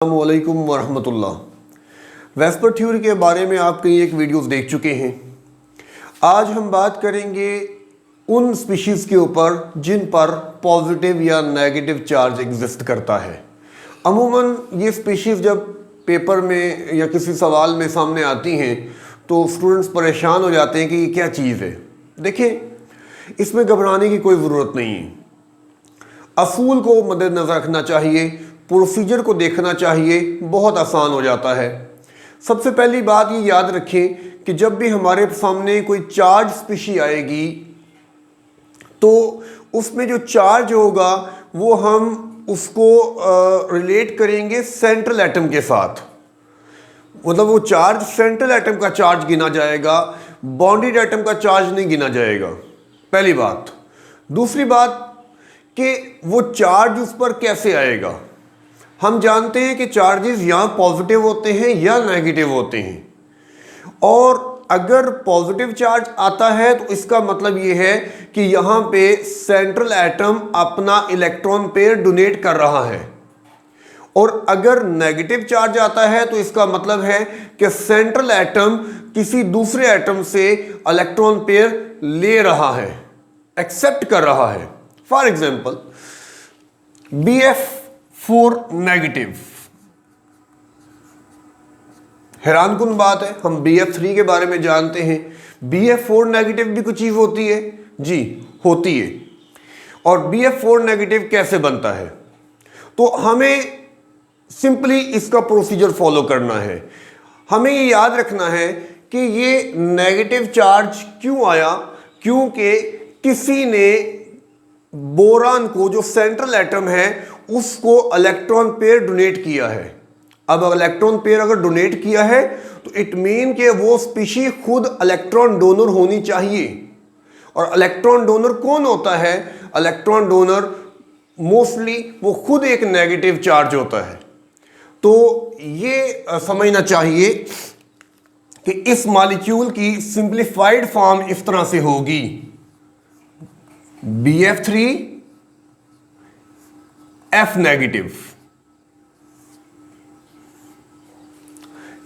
अस्सलामुअलैकुम वरहमतुल्लाह। VSEPR theory के बारे में आप कई एक वीडियोस देख चुके हैं। आज हम बात करेंगे उन स्पीशीज़ के ऊपर जिन पर पॉजिटिव या नेगेटिव चार्ज एग्जिस्ट करता है। अमूमन ये स्पीशीज़ जब पेपर में या किसी सवाल में सामने आती हैं तो स्टूडेंट्स परेशान हो जाते हैं कि ये क्या चीज़ है। देखिए, इसमें घबराने की कोई ज़रूरत नहीं है। असूल को मद्देनज़र रखना चाहिए, प्रोसीजर को देखना चाहिए, बहुत आसान हो जाता है। सबसे पहली बात ये याद रखें कि जब भी हमारे सामने कोई चार्ज स्पीशी आएगी तो उसमें जो चार्ज होगा वो हम उसको रिलेट करेंगे सेंट्रल एटम के साथ। मतलब वो चार्ज सेंट्रल एटम का चार्ज गिना जाएगा, बॉन्डेड एटम का चार्ज नहीं गिना जाएगा। पहली बात। दूसरी बात कि वो चार्ज उस पर कैसे आएगा। हम जानते हैं कि चार्जेस या पॉजिटिव होते हैं या नेगेटिव होते हैं, और अगर पॉजिटिव चार्ज आता है तो इसका मतलब ये है कि यहाँ पे सेंट्रल एटम अपना इलेक्ट्रॉन पेयर डोनेट कर रहा है, और अगर नेगेटिव चार्ज आता है तो इसका मतलब है कि सेंट्रल एटम किसी दूसरे एटम से इलेक्ट्रॉन पेयर ले रहा है, एक्सेप्ट कर रहा है। For example BF4 negative. हैरानकुन बात है, हम BF3 के बारे में जानते हैं, BF4 नेगेटिव भी कुछ चीज होती है जी, होती है। और BF4 नेगेटिव कैसे बनता है, तो हमें सिंपली इसका प्रोसीजर फॉलो करना है। हमें ये याद रखना है कि ये नेगेटिव चार्ज क्यों आया, क्योंकि किसी ने बोरान को, जो सेंट्रल एटम है, उसको इलेक्ट्रॉन पेयर डोनेट किया है। अब इलेक्ट्रॉन पेयर अगर डोनेट किया है तो इट मीन कि वो स्पीशी खुद इलेक्ट्रॉन डोनर होनी चाहिए। और इलेक्ट्रॉन डोनर कौन होता है? इलेक्ट्रॉन डोनर मोस्टली वो खुद एक नेगेटिव चार्ज होता है। तो ये समझना चाहिए कि इस मॉलिक्यूल की सिंप्लीफाइड फॉर्म इस तरह से होगी, BF3 F नेगेटिव।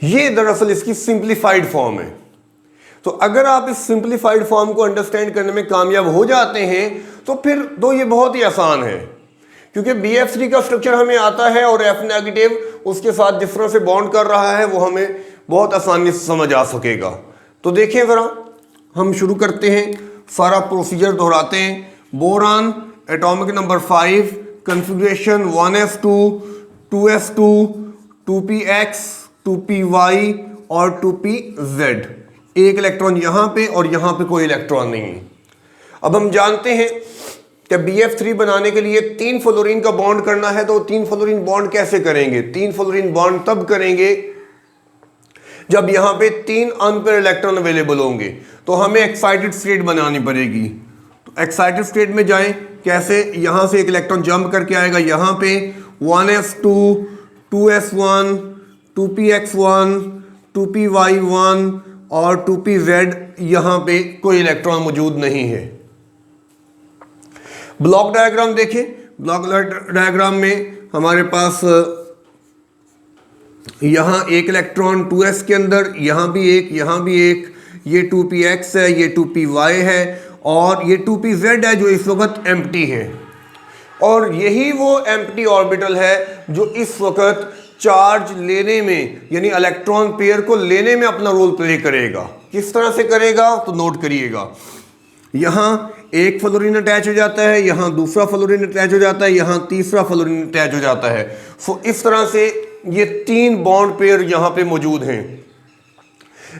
ये दरअसल इसकी सिंप्लीफाइड फॉर्म है। तो अगर आप इस सिंप्लीफाइड फॉर्म को अंडरस्टैंड करने में कामयाब हो जाते हैं तो फिर तो ये बहुत ही आसान है, क्योंकि BF3 का स्ट्रक्चर हमें आता है और F नेगेटिव उसके साथ जिस तरह से बॉन्ड कर रहा है वो हमें बहुत आसानी से समझ आ सकेगा। तो देखिए जरा, हम शुरू करते हैं, सारा प्रोसीजर दोहराते हैं। Boron atomic number 5, configuration 1s2 2s2 2px 2py और 2pz। एक इलेक्ट्रॉन यहां पे और यहां पे कोई इलेक्ट्रॉन नहीं है। अब हम जानते हैं कि BF3 बनाने के लिए 3 फ्लोरीन का बॉन्ड करना है, तो 3 फ्लोरीन बॉन्ड कैसे करेंगे? 3 फ्लोरीन बॉन्ड तब करेंगे जब यहां पे 3 अनपेयर इलेक्ट्रॉन अवेलेबल होंगे। तो हमें एक्साइटेड स्टेट बनानी पड़ेगी। तो एक्साइटेड स्टेट में जाएं, कैसे? यहां से एक इलेक्ट्रॉन जंप करके आएगा यहां पे 1s2 2s1 2px1 2py1 और 2pz। यहां पे कोई इलेक्ट्रॉन मौजूद नहीं है। ब्लॉक डायग्राम देखिए। ब्लॉक डायग्राम में हमारे पास यहां एक इलेक्ट्रॉन 2s के अंदर, यहां भी एक, यहां भी एक, ये 2px है, ये 2py है और ये 2pz है जो इस वक्त एम्प्टी है। और यही वो एम्प्टी ऑर्बिटल है जो इस वक्त चार्ज लेने में, यानी इलेक्ट्रॉन पेयर को लेने में अपना रोल प्ले करेगा। किस तरह से करेगा तो नोट करिएगा। यहां एक फ्लोरीन अटैच हो जाता है, यहां दूसरा फ्लोरीन अटैच हो जाता है, यहां तीसरा फ्लोरीन अटैच हो जाता है। सो इस तरह से ये 3 बॉन्ड पेयर यहां पे मौजूद हैं।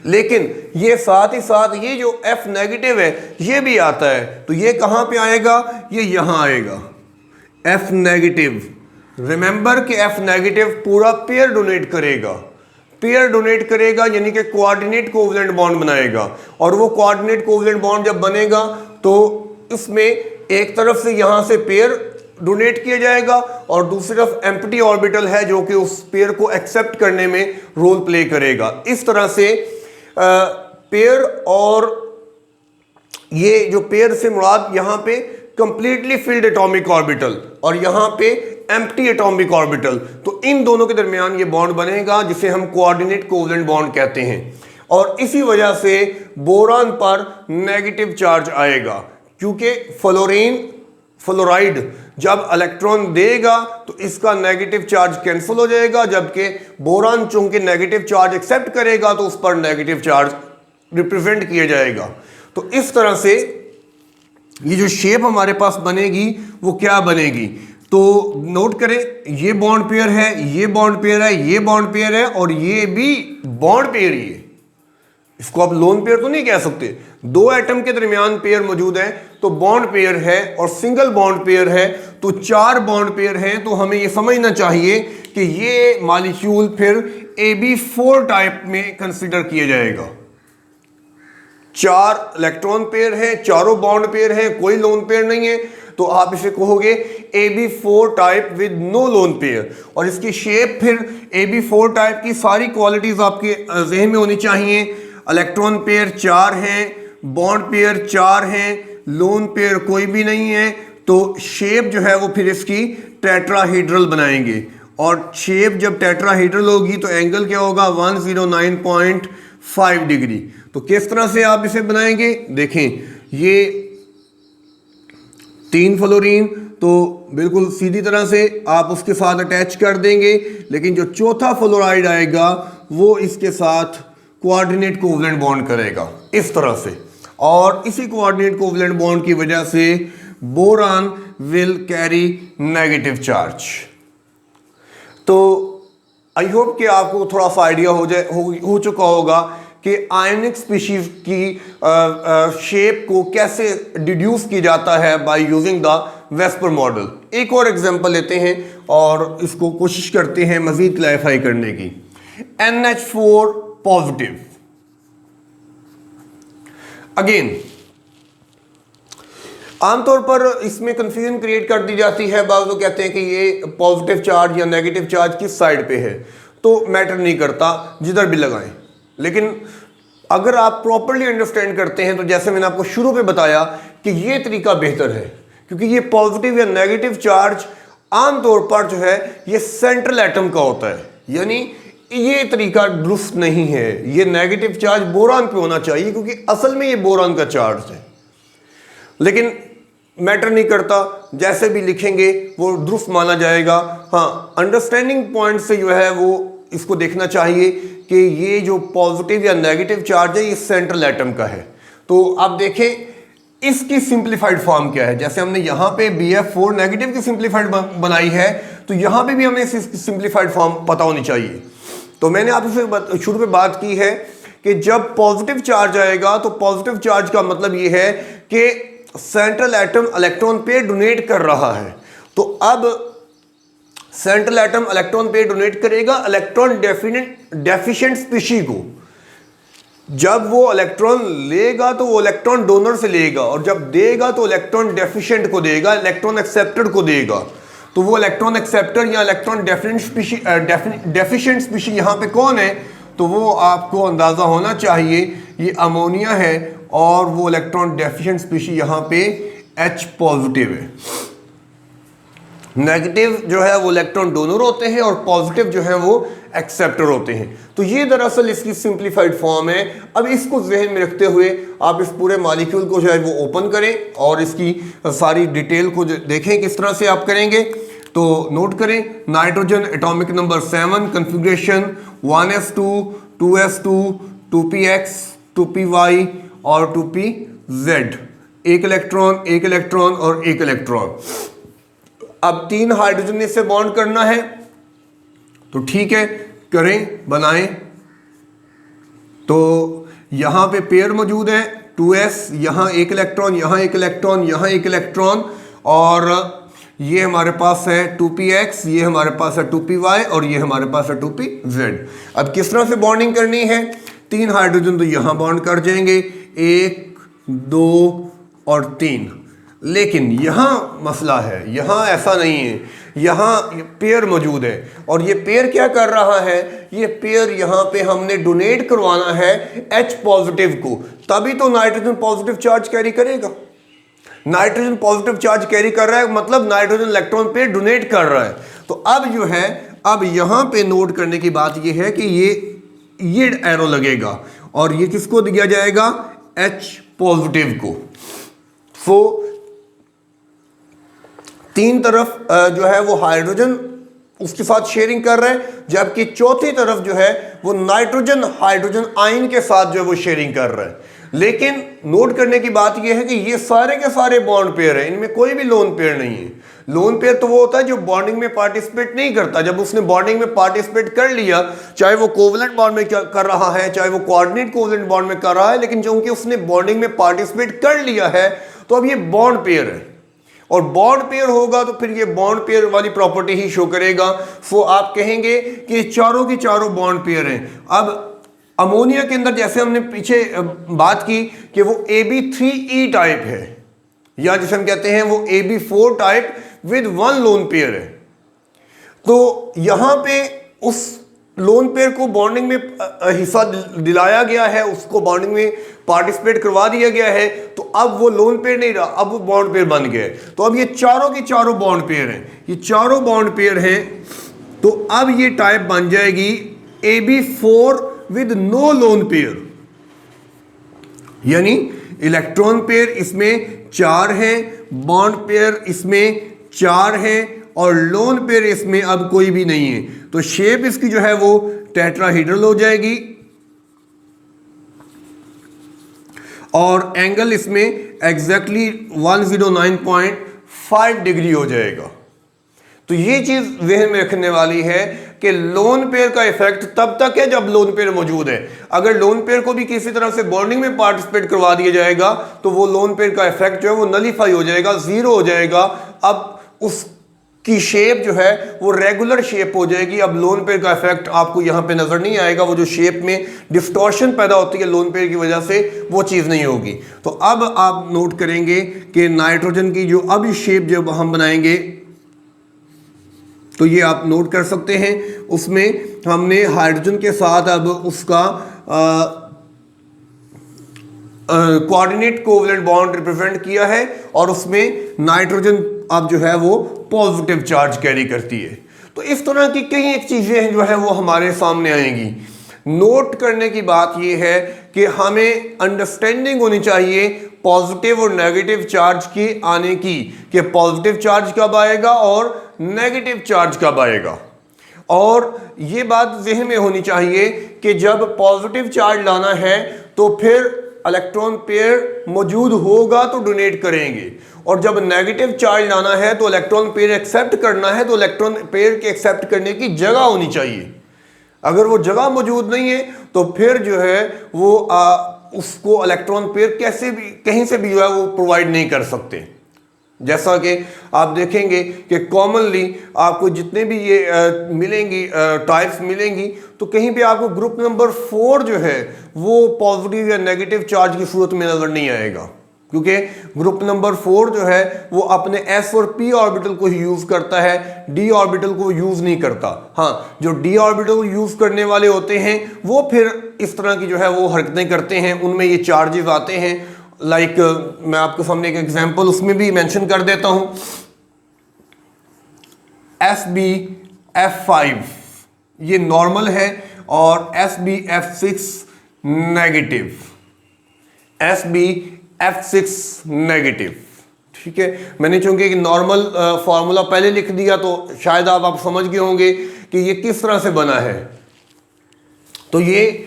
लेकिन ये साथ ही साथ ये जो F नेगेटिव है ये भी आता है। तो ये कहां पे आएगा? ये यहां आएगा, F नेगेटिव। रिमेंबर कि F नेगेटिव पूरा पेयर डोनेट करेगा। पेयर डोनेट करेगा यानी कि कोऑर्डिनेट कोवेलेंट बॉन्ड बनाएगा। और वो कोऑर्डिनेट कोवेलेंट बॉन्ड जब बनेगा तो इसमें एक तरफ से यहां से पेयर डोनेट किया जाएगा और दूसरी तरफ एम्प्टी ऑर्बिटल है जो कि उस पेयर को एक्सेप्ट करने में रोल प्ले करेगा। इस तरह से पेयर, और ये जो पेयर से मुराद यहाँ पे कंप्लीटली फिल्ड एटॉमिक ऑर्बिटल और यहां पे एम्प्टी एटॉमिक ऑर्बिटल, तो इन दोनों के दरमियान ये बॉन्ड बनेगा जिसे हम कोऑर्डिनेट कोवेलेंट बॉन्ड कहते हैं। और इसी वजह से बोरान पर नेगेटिव चार्ज आएगा, क्योंकि फ्लोराइड जब इलेक्ट्रॉन देगा तो इसका नेगेटिव चार्ज कैंसिल हो जाएगा, जबकि बोरान चूंकि नेगेटिव चार्ज एक्सेप्ट करेगा तो उस पर नेगेटिव चार्ज रिप्रेजेंट किया जाएगा। तो इस तरह से ये जो शेप हमारे पास बनेगी वो क्या बनेगी, तो नोट करें, ये बॉन्ड पेयर है, ये बॉन्ड पेयर है, ये बॉन्ड पेयर है और ये भी बॉन्ड पेयर ही है। इसको आप लोन पेयर तो नहीं कह सकते, दो एटम के दरमियान पेयर मौजूद है तो बॉन्ड पेयर है, और सिंगल बॉन्ड पेयर है तो चार बॉन्ड पेयर हैं। तो हमें यह समझना चाहिए कि ये मॉलिक्यूल फिर AB4 टाइप में कंसीडर किया जाएगा। चार इलेक्ट्रॉन पेयर है, चारों बॉन्ड पेयर है, कोई लोन पेयर नहीं है, तो आप इसे कहोगे AB4 type with no lone pair. और इसकी शेप फिर AB4 टाइप की सारी क्वालिटीज आपके जहन में होनी चाहिए। इलेक्ट्रॉन पेयर चार हैं, बॉन्ड पेयर चार हैं, लोन पेयर कोई भी नहीं है, तो शेप जो है वो फिर इसकी टेट्राहेड्रल बनाएंगे। और शेप जब टेट्राहेड्रल होगी तो एंगल क्या होगा, 109.5 डिग्री। तो किस तरह से आप इसे बनाएंगे, देखें, ये 3 फ्लोरीन तो बिल्कुल सीधी तरह से आप उसके साथ अटैच कर देंगे, लेकिन जो चौथा फ्लोराइड आएगा वो इसके साथ कोऑर्डिनेट कोवेलेंट बॉन्ड करेगा इस तरह से, और इसी कोऑर्डिनेट कोवेलेंट बॉन्ड की वजह से boron will carry negative charge. तो आई होप कि आपको थोड़ा सा आइडिया हो चुका होगा कि आयनिक स्पीशीज की शेप को कैसे डिड्यूस किया जाता है by using the VSEPR model. एक और एग्जांपल लेते हैं और इसको कोशिश करते हैं मजीद क्लैरिफाई करने की। NH4 पॉजिटिव, अगेन आमतौर पर इसमें कंफ्यूजन क्रिएट कर दी जाती है। बाज़ लोग कहते हैं कि ये पॉजिटिव चार्ज या नेगेटिव चार्ज किस साइड पे है, तो मैटर नहीं करता, जिधर भी लगाएं। लेकिन अगर आप प्रॉपरली अंडरस्टैंड करते हैं तो जैसे मैंने आपको शुरू में बताया कि ये तरीका बेहतर है, क्योंकि ये पॉजिटिव या नेगेटिव चार्ज आमतौर पर जो है ये सेंट्रल एटम का होता है, यानी ये तरीका दुरुस्त नहीं है। ये नेगेटिव चार्ज बोरान पे होना चाहिए क्योंकि असल में ये बोरान का चार्ज है, लेकिन मैटर नहीं करता, जैसे भी लिखेंगे वो दुरुस्त माना जाएगा। हाँ, अंडरस्टैंडिंग पॉइंट से जो है वो इसको देखना चाहिए कि ये जो पॉजिटिव या नेगेटिव चार्ज है ये सेंट्रल एटम का है। तो आप देखें इसकी सिंप्लीफाइड फॉर्म क्या है। जैसे हमने यहाँ पे BF4 नेगेटिव की सिंप्लीफाइड बनाई है, तो यहाँ पे भी हमें इसकी सिंप्लीफाइड फॉर्म पता होनी चाहिए। तो मैंने आपसे शुरू में बात की है कि जब पॉजिटिव चार्ज आएगा तो पॉजिटिव चार्ज का मतलब ये है कि central atom electron pair donate कर रहा है। तो अब central atom electron pair donate करेगा इलेक्ट्रॉन डेफिशिएंट स्पीशी को। जब वो इलेक्ट्रॉन लेगा तो वो इलेक्ट्रॉन डोनर से लेगा, और जब देगा तो इलेक्ट्रॉन डेफिशिएंट को देगा, इलेक्ट्रॉन एक्सेप्टर को देगा। तो वो इलेक्ट्रॉन एक्सेप्टर या इलेक्ट्रॉन डेफिशिएंट स्पीशी यहाँ पे कौन है, तो वो आपको अंदाजा होना चाहिए ये अमोनिया है, और वो इलेक्ट्रॉन डेफिशिएंट स्पीशी यहाँ पे H पॉजिटिव है। नेगेटिव जो है वो इलेक्ट्रॉन डोनर होते हैं और पॉजिटिव जो है वो एक्सेप्टर होते हैं। तो ये दरअसल इसकी सिंप्लीफाइड फॉर्म है। अब इसको जहन में रखते हुए आप इस पूरे मॉलिक्यूल को जो है वो ओपन करें और इसकी सारी डिटेल को देखें किस तरह से आप करेंगे। तो नोट करें, nitrogen atomic number 7, configuration 1s2 2s2 2px 2py और 2pz, एक इलेक्ट्रॉन और एक इलेक्ट्रॉन। अब 3 हाइड्रोजन इससे बॉन्ड करना है, तो ठीक है, करें, बनाएं। तो यहां पे पेयर मौजूद है 2s, यहां एक इलेक्ट्रॉन, यहां एक इलेक्ट्रॉन, यहां एक इलेक्ट्रॉन, और ये हमारे पास है 2px, ये हमारे पास है 2py और ये हमारे पास है 2pz। अब किस तरह से बॉन्डिंग करनी है, 3 हाइड्रोजन तो यहां बॉन्ड कर जाएंगे, 1 2 और 3। लेकिन यहां मसला है, यहां ऐसा नहीं है, यहां पेयर मौजूद है, और ये पेयर क्या कर रहा है, ये पेयर यहां पे हमने डोनेट करवाना है H पॉजिटिव को, तभी तो नाइट्रोजन पॉजिटिव चार्ज कैरी करेगा। नाइट्रोजन पॉजिटिव चार्ज कैरी कर रहा है, मतलब नाइट्रोजन इलेक्ट्रॉन पेयर डोनेट कर रहा है। तो अब जो है, अब यहां पे नोट करने की बात यह है कि ये एरो लगेगा और ये किसको दिया जाएगा, H पॉजिटिव को। सो तीन तरफ जो है वो हाइड्रोजन उसके साथ शेयरिंग कर रहे हैं, जबकि चौथी तरफ जो है वो नाइट्रोजन हाइड्रोजन आयन के साथ जो है वो शेयरिंग कर रहा है। लेकिन नोट करने की बात यह है कि ये सारे के सारे बॉन्ड पेयर हैं, इनमें कोई भी लोन पेयर नहीं है। लोन पेयर तो वो होता है जो बॉन्डिंग में पार्टिसिपेट नहीं करता। जब उसने बॉन्डिंग में पार्टिसिपेट कर लिया, चाहे वो कोवलेंट बॉन्ड में कर रहा है, चाहे वो कोऑर्डिनेट कोवलेंट बॉन्ड में कर रहा है, लेकिन क्योंकि उसने बॉन्डिंग में पार्टिसिपेट कर लिया है तो अब ये बॉन्ड पेयर है। और बॉन्ड पेयर होगा तो फिर ये बॉन्ड पेयर वाली प्रॉपर्टी ही शो करेगा। सो आप कहेंगे कि चारों की चारों बॉन्ड पेयर हैं। अब अमोनिया के अंदर जैसे हमने पीछे बात की कि वो AB3E टाइप है, या जिसे हम कहते हैं वो AB4 type with one lone pair है। तो यहां पे उस लोन पेयर को बॉन्डिंग में हिस्सा दिलाया गया है, उसको बॉन्डिंग में पार्टिसिपेट करवा दिया गया है, तो अब वो लोन पेयर नहीं रहा, अब वो बॉन्ड पेयर बन गया है। तो अब ये चारों की चारों बॉन्ड पेयर हैं, ये चारों बॉन्ड पेयर हैं। तो अब ये टाइप बन जाएगी AB4 with no lone pair, यानी इलेक्ट्रॉन पेयर इसमें 4 हैं, बॉन्ड पेयर इसमें 4 हैं और लोन पेयर इसमें अब कोई भी नहीं है। तो शेप इसकी जो है वो टेट्राहेड्रल हो जाएगी और एंगल इसमें एग्जैक्टली 109.5 डिग्री हो जाएगा। तो ये चीज जहन में रखने वाली है कि लोन पेयर का इफेक्ट तब तक है जब लोन पेयर मौजूद है। अगर लोन पेयर को भी किसी तरह से बॉन्डिंग में पार्टिसिपेट करवा दिया जाएगा तो वो लोन पेयर का इफेक्ट जो है वो नलीफाई हो जाएगा, जीरो हो जाएगा। अब उसकी शेप जो है वो रेगुलर शेप हो जाएगी। अब लोन पेयर का इफेक्ट आपको यहां पे नजर नहीं आएगा, वो जो शेप में डिस्टॉर्शन पैदा होती है लोन पेयर की वजह से, वो चीज नहीं होगी। तो अब आप नोट करेंगे कि नाइट्रोजन की जो अब शेप जब हम बनाएंगे तो ये आप नोट कर सकते हैं, उसमें हमने हाइड्रोजन के साथ अब उसका कोऑर्डिनेट कोवलेंट बॉन्ड रिप्रेजेंट किया है और उसमें नाइट्रोजन अब जो है वो पॉजिटिव चार्ज कैरी करती है। तो इस तरह की कई एक चीजें जो है वो हमारे सामने आएंगी। नोट करने की बात यह है कि हमें अंडरस्टैंडिंग होनी चाहिए पॉजिटिव और नेगेटिव चार्ज की आने की, कि पॉजिटिव चार्ज कब आएगा और नेगेटिव चार्ज कब आएगा। और ये बात ज़हन में होनी चाहिए कि जब पॉजिटिव चार्ज लाना है तो फिर इलेक्ट्रॉन पेयर मौजूद होगा तो डोनेट करेंगे, और जब नेगेटिव चार्ज लाना है तो इलेक्ट्रॉन पेयर एक्सेप्ट करना है तो इलेक्ट्रॉन पेयर के एक्सेप्ट करने की जगह होनी चाहिए। अगर वो जगह मौजूद नहीं है तो फिर जो है वो उसको इलेक्ट्रॉन पेयर कैसे भी कहीं से भी जो है वो प्रोवाइड नहीं कर सकते। जैसा कि आप देखेंगे कि कॉमनली आपको जितने भी ये मिलेंगी टाइप्स मिलेंगी तो कहीं पे आपको ग्रुप नंबर 4 जो है वो पॉजिटिव या नेगेटिव चार्ज की सूरत में नजर नहीं आएगा, क्योंकि ग्रुप नंबर 4 जो है वो अपने s और p ऑर्बिटल को ही यूज करता है, d ऑर्बिटल को यूज नहीं करता। हाँ, जो d ऑर्बिटल यूज करने वाले होते हैं वो फिर इस तरह की जो है वो हरकतें करते हैं, उनमें ये चार्जेस आते हैं। लाइक मैं आपके सामने एक एग्जांपल उसमें भी मेंशन कर देता हूं, SbF5 ये नॉर्मल है और SbF6 नेगेटिव, SbF6 नेगेटिव। ठीक है, मैंने चूंकि एक नॉर्मल फार्मूला पहले लिख दिया तो शायद आप समझ गए होंगे कि ये किस तरह से बना है। तो ये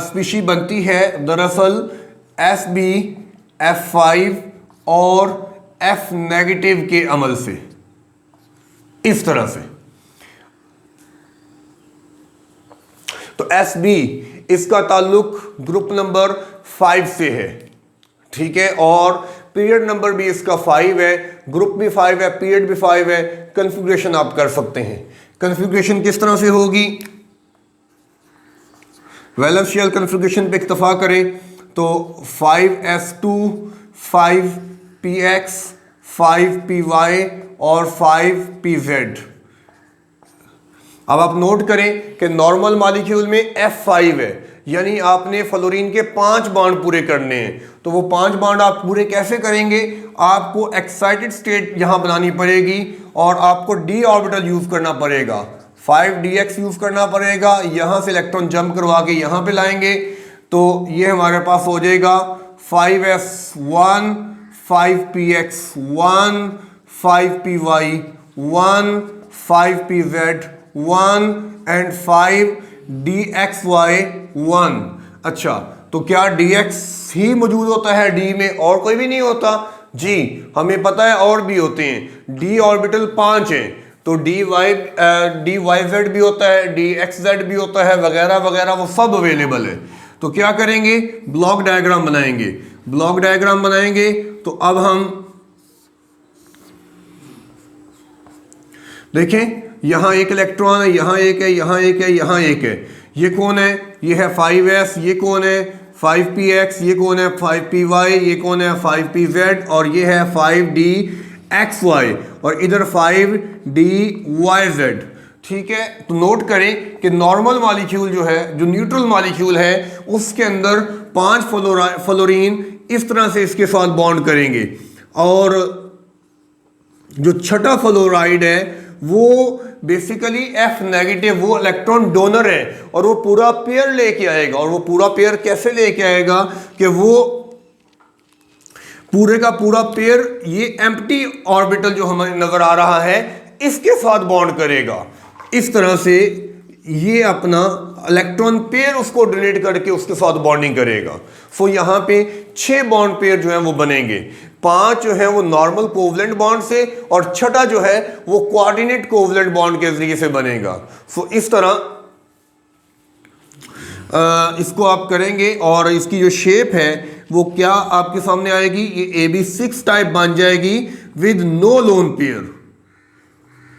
स्पीशी बनती है दरअसल SbF5 और F नेगेटिव के अमल से, इस तरह से। तो Sb इसका ताल्लुक ग्रुप नंबर 5 से है, ठीक है, और पीरियड नंबर भी इसका 5 है, ग्रुप भी 5 है, पीरियड भी 5 है। कन्फिग्रेशन आप कर सकते हैं। कन्फिग्रेशन किस तरह से होगी, वैलेंस शेल कन्फिग्रेशन पे इक्तफा करें तो 5s2 5px 5py और 5pz, अब आप नोट करें कि नॉर्मल मॉलिक्यूल में F5 है, यानी आपने फ्लोरीन के 5 बॉन्ड पूरे करने हैं। तो वो 5 बॉन्ड आप पूरे कैसे करेंगे? आपको एक्साइटेड स्टेट यहां बनानी पड़ेगी और आपको d ऑर्बिटल यूज करना पड़ेगा, 5dx यूज करना पड़ेगा। यहां से इलेक्ट्रॉन जंप करवा के यहां पे लाएंगे तो ये हमारे पास हो जाएगा 5s1 5px1 5py1 5pz1 and 5dxy1। अच्छा, तो क्या dx ही मौजूद होता है d में, और कोई भी नहीं होता? जी, हमें पता है और भी होते हैं। d ऑर्बिटल 5 है तो dyz भी होता है, dxz भी होता है, वगैरह वगैरह, वो सब अवेलेबल है। तो क्या करेंगे? ब्लॉक डायग्राम बनाएंगे। ब्लॉक डायग्राम बनाएंगे तो अब हम देखें, यहां एक इलेक्ट्रॉन है, यहां एक है, यहां एक है, यहां एक है। ये कौन है? ये है 5s। ये कौन है? 5px। ये कौन है? 5py। ये कौन है? 5pz। और ये है 5dxy और इधर 5dyz। ठीक है, तो नोट करें कि नॉर्मल मॉलिक्यूल जो है, जो न्यूट्रल मॉलिक्यूल है, उसके अंदर 5 फ्लोरीन इस तरह से इसके साथ बॉन्ड करेंगे और जो छठा फ्लोराइड है वो बेसिकली F नेगेटिव, वो इलेक्ट्रॉन डोनर है और वो पूरा पेयर लेके आएगा। और वो पूरा पेयर कैसे लेके आएगा कि वो पूरे का पूरा पेयर ये एम्प्टी ऑर्बिटल जो हमें नजर आ रहा है इसके साथ बॉन्ड करेगा। इस तरह से ये अपना इलेक्ट्रॉन पेयर उसको डोनेट करके उसके साथ बॉन्डिंग करेगा। सो यहां पे 6 बॉन्ड पेयर जो है वो बनेंगे। 5 जो है वो नॉर्मल कोवलेंट बॉन्ड से और छठा जो है वो कोऑर्डिनेट कोवलेंट बॉन्ड के जरिए से बनेगा। सो इस तरह इसको आप करेंगे और इसकी जो शेप है वो क्या आपके सामने आएगी? ये AB6 टाइप बन जाएगी with no lone pair.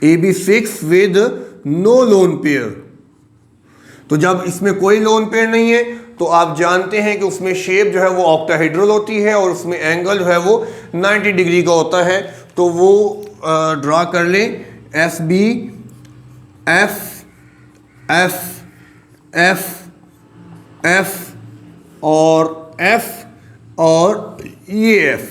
AB6 with no lone pair. तो जब इसमें कोई लोन पेयर नहीं है तो आप जानते हैं कि उसमें शेप जो है वो ऑक्टाहेड्रल होती है और उसमें एंगल जो है वो 90 डिग्री का होता है। तो वो ड्रा कर लें, SB F F F F और F और ये F।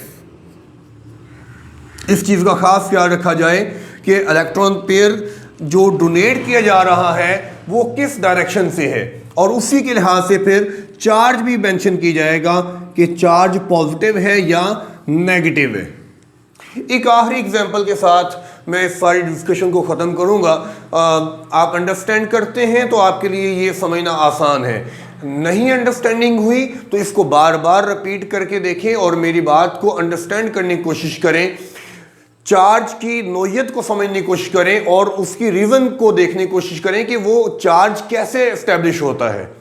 इस चीज़ का खास ख्याल रखा जाए कि इलेक्ट्रॉन पेयर जो डोनेट किया जा रहा है वो किस डायरेक्शन से है और उसी के लिहाज से फिर चार्ज भी मेंशन की जाएगा कि चार्ज पॉजिटिव है या नेगेटिव है। एक आखिरी एग्जांपल के साथ मैं इस सारी डिस्कशन को ख़त्म करूंगा। आप अंडरस्टैंड करते हैं तो आपके लिए ये समझना आसान है, नहीं अंडरस्टैंडिंग हुई तो इसको बार बार रिपीट करके देखें और मेरी बात को अंडरस्टैंड करने की कोशिश करें, चार्ज की नोयत को समझने की कोशिश करें और उसकी रीजन को देखने की कोशिश करें कि वो चार्ज कैसे एस्टेब्लिश होता है।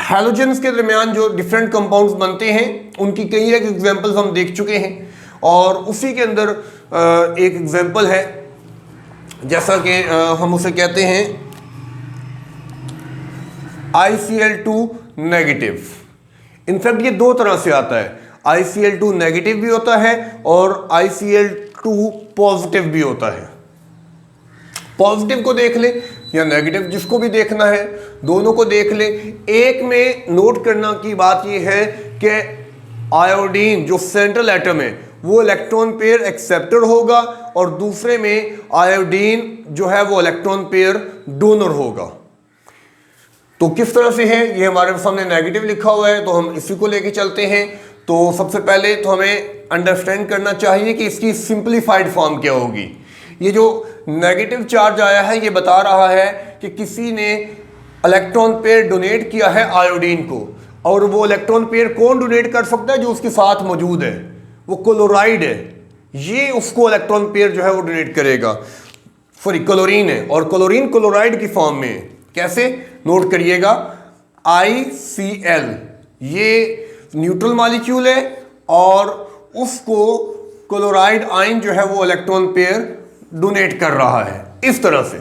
हैलोजेंस के दरमियान जो डिफरेंट कंपाउंड्स बनते हैं उनकी कई एक एग्जांपल्स हम देख चुके हैं और उसी के अंदर एक एग्जांपल है जैसा कि हम उसे कहते हैं ICl2 नेगेटिव। इनफैक्ट ये 2 तरह से आता है, ICl2 नेगेटिव भी होता है और ICl2 पॉजिटिव भी होता है। पॉजिटिव को देख ले या नेगेटिव, जिसको भी देखना है दोनों को देख ले। एक में नोट करना की बात यह है कि आयोडीन जो सेंट्रल एटम है वो इलेक्ट्रॉन पेयर एक्सेप्टर होगा और दूसरे में आयोडीन जो है वो इलेक्ट्रॉन पेयर डोनर होगा। तो किस तरह से है ये हमारे सामने नेगेटिव लिखा हुआ है तो हम इसी को लेके चलते हैं। तो सबसे पहले तो हमें अंडरस्टैंड करना चाहिए कि इसकी सिंपलीफाइड फॉर्म क्या होगी। ये जो नेगेटिव चार्ज आया है ये बता रहा है कि किसी ने इलेक्ट्रॉन पेयर डोनेट किया है आयोडीन को और वो इलेक्ट्रॉन पेयर कौन डोनेट कर सकता है? जो उसके साथ मौजूद है, वो क्लोराइड है, ये उसको इलेक्ट्रॉन पेयर जो है वो डोनेट करेगा। सॉरी, क्लोरीन है और क्लोरीन क्लोराइड की फॉर्म में है। कैसे? नोट करिएगा, ICl ये न्यूट्रल मॉलिक्यूल है और उसको क्लोराइड आयन जो है वो इलेक्ट्रॉन पेयर डोनेट कर रहा है इस तरह से।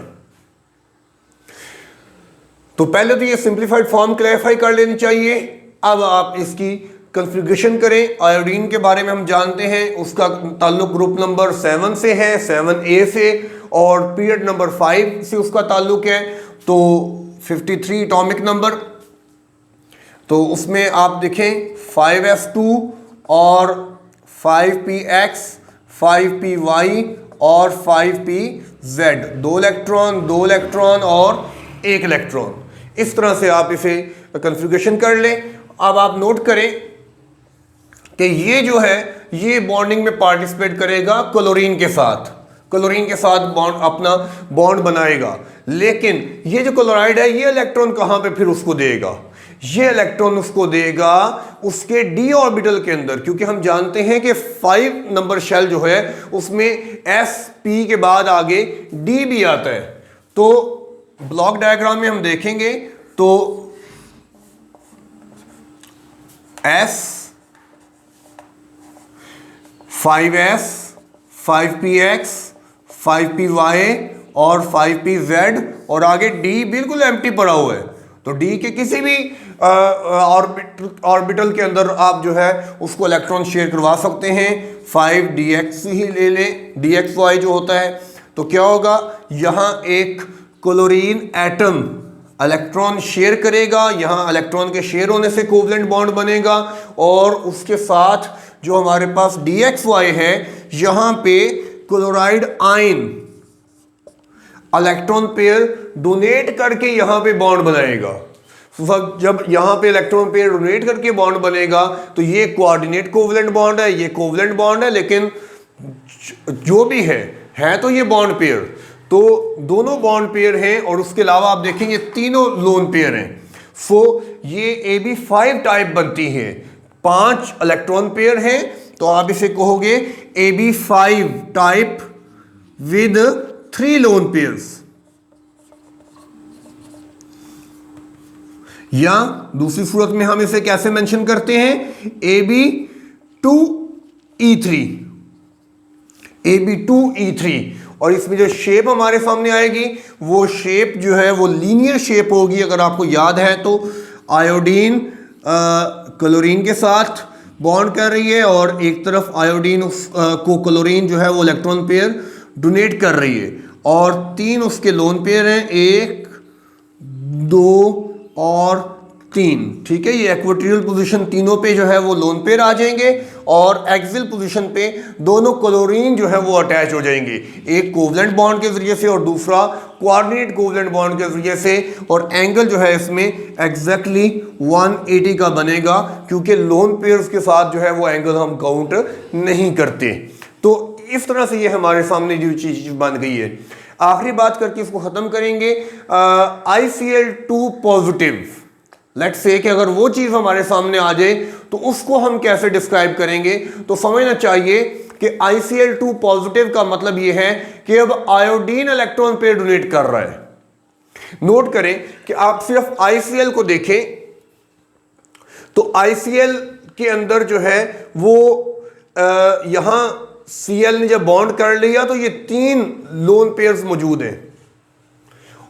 तो पहले तो ये सिंपलीफाइड फॉर्म क्लैरिफाई कर लेनी चाहिए। अब आप इसकी कॉन्फ़िगरेशन करें। आयोडीन के बारे में हम जानते हैं उसका ताल्लुक ग्रुप नंबर 7 से है, 7A से, और पीरियड नंबर 5 से उसका ताल्लुक है, तो 53 एटॉमिक नंबर। तो उसमें आप देखें 5s2 और 5px, 5py और 5pz, 2 इलेक्ट्रॉन और 1 इलेक्ट्रॉन। इस तरह से आप इसे कॉन्फ़िगरेशन कर लें। अब आप नोट करें कि ये जो है ये बॉन्डिंग में पार्टिसिपेट करेगा क्लोरीन के साथ बॉन्ड अपना बॉन्ड बनाएगा। लेकिन ये जो क्लोराइड है ये इलेक्ट्रॉन कहां पे फिर उसको देगा? ये इलेक्ट्रॉन उसको देगा उसके d ऑर्बिटल के अंदर, क्योंकि हम जानते हैं कि 5 नंबर शेल जो है उसमें sp के बाद आगे d भी आता है। तो ब्लॉक डायग्राम में हम देखेंगे तो s, 5s, 5px, 5py और 5pz और आगे d बिल्कुल एम्प्टी पड़ा हुआ है। तो d के किसी भी ऑर्बिटल के अंदर आप जो है उसको इलेक्ट्रॉन शेयर करवा सकते हैं। 5dx ही ले लें, dxy जो होता है। तो क्या होगा, यहां एक क्लोरीन एटम इलेक्ट्रॉन शेयर करेगा, यहां इलेक्ट्रॉन के शेयर होने से कोवलेंट बॉन्ड बनेगा और उसके साथ जो हमारे पास dxy है यहां पे chloride ion electron pair donate करके यहां पे बॉन्ड बनाएगा। जब यहां पे इलेक्ट्रॉन पेयर डोनेट करके बॉन्ड बनेगा तो ये कोऑर्डिनेट कोवलेंट बॉन्ड है, ये कोवलेंट बॉन्ड है, लेकिन जो भी है तो ये बॉन्ड पेयर। तो दोनों बॉन्ड पेयर हैं और उसके अलावा आप देखेंगे तीनों लोन पेयर हैं। सो ये AB5 टाइप बनती है, 5 इलेक्ट्रॉन पेयर हैं, तो आप इसे कहोगे AB5 type with 3 lone pairs. या दूसरी सूरत में हम इसे कैसे मेंशन करते हैं, AB2E3 और इसमें जो शेप हमारे सामने आएगी वो शेप जो है वो लीनियर शेप होगी। अगर आपको याद है तो आयोडीन क्लोरीन के साथ बॉन्ड कर रही है और एक तरफ आयोडीन को क्लोरीन जो है वो इलेक्ट्रॉन पेयर डोनेट कर रही है और 3 उसके लोन पेयर हैं, 1, 2 और 3। ठीक है, ये इक्वेटोरियल पोजीशन तीनों पे जो है वो लोन पेयर आ जाएंगे और एक्सियल पोजीशन पे दोनों क्लोरीन जो है वो अटैच हो जाएंगे, एक कोवलेंट बॉन्ड के जरिए से और दूसरा कोऑर्डिनेट कोवलेंट बॉन्ड के जरिए से। और एंगल जो है इसमें एग्जैक्टली 180 का बनेगा, क्योंकि लोन पेयर्स के साथ जो है वो एंगल हम काउंट नहीं करते। तो इस तरह से ये हमारे सामने जो चीज बन गई है। आखिरी बात करके इसको खत्म करेंगे, ICl2 पॉजिटिव। लेट्स से कि अगर वो चीज हमारे सामने आ जाए तो उसको हम कैसे डिस्क्राइब करेंगे। तो समझना चाहिए कि ICl2 पॉजिटिव का मतलब ये है कि अब आयोडीन इलेक्ट्रॉन पेयर डोनेट कर रहा है। नोट करें कि आप सिर्फ ICl को देखें तो ICl के अंदर जो है वो यहां Cl ने जब बॉन्ड कर लिया तो ये 3 लोन पेयर्स मौजूद हैं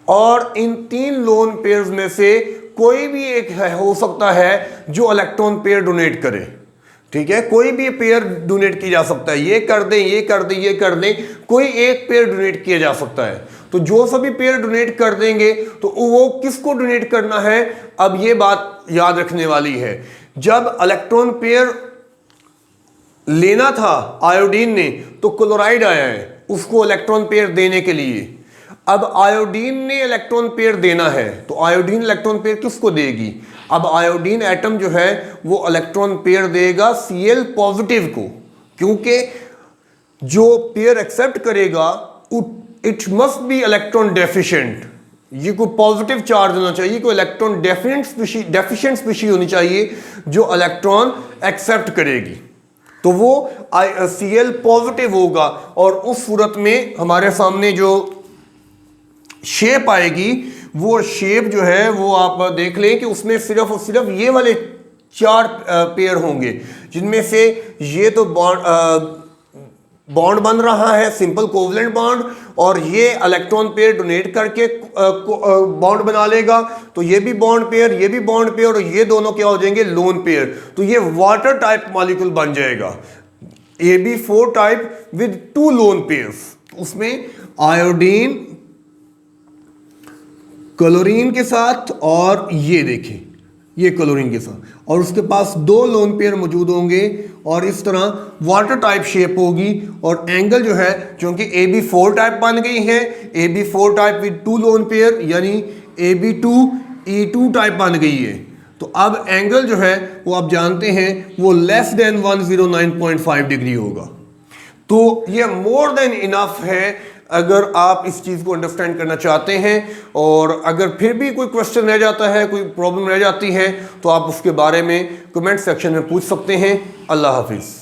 और इन 3 लोन पेयर्स में से कोई भी एक हो सकता है जो इलेक्ट्रॉन पेयर डोनेट करे। ठीक है, कोई भी पेयर डोनेट किया जा सकता है, ये कर दें, ये कर दें, ये कर दें, कोई एक पेयर डोनेट किया जा सकता है। तो जो सभी पेयर डोनेट कर देंगे तो वो किसको डोनेट करना है, अब ये बात याद रखने वाली है। जब इलेक्ट्रॉन पेयर लेना था आयोडीन ने तो क्लोराइड आया है उसको इलेक्ट्रॉन पेयर देने के लिए। अब आयोडीन ने इलेक्ट्रॉन पेयर देना है तो आयोडीन इलेक्ट्रॉन पेयर किसको देगी, अब आयोडीन एटम जो है वो इलेक्ट्रॉन पेयर देगा Cl पॉजिटिव को, क्योंकि जो पेयर एक्सेप्ट करेगा it must be electron deficient. ये कोई पॉजिटिव चार्ज होना चाहिए, कोई इलेक्ट्रॉन डेफिशिएंट स्पीशीज होनी चाहिए जो इलेक्ट्रॉन एक्सेप्ट करेगी, तो वो Cl पॉजिटिव होगा। और उस सूरत में हमारे सामने जो शेप आएगी वो शेप जो है वो आप देख लें कि उसमें सिर्फ और सिर्फ ये वाले 4 पेयर होंगे, जिनमें से ये तो बॉन्ड बन रहा है सिंपल कोवलेंट बॉन्ड और ये इलेक्ट्रॉन पेयर डोनेट करके बॉन्ड बना लेगा, तो ये भी बॉन्ड पेयर, ये भी बॉन्ड पेयर और ये दोनों क्या हो जाएंगे, लोन पेयर। तो ये वाटर टाइप मॉलिक्यूल बन जाएगा AB4 type with 2 lone pairs. उसमें आयोडीन क्लोरीन के साथ, और ये देखें ये क्लोरीन के साथ, और उसके पास 2 लोन पेयर मौजूद होंगे और इस तरह वाटर टाइप शेप होगी। और एंगल जो है, क्योंकि AB4 टाइप बन गई है, AB4 type with 2 loan pair, यानी AB2E2 टाइप बन गई है, तो अब एंगल जो है वो आप जानते हैं वो लेस देन 109.5 डिग्री होगा। तो ये मोर देन इनफ है अगर आप इस चीज को अंडरस्टैंड करना चाहते हैं। और अगर फिर भी कोई क्वेश्चन रह जाता है, कोई प्रॉब्लम रह जाती है, तो आप उसके बारे में कमेंट सेक्शन में पूछ सकते हैं। अल्लाह हाफिज।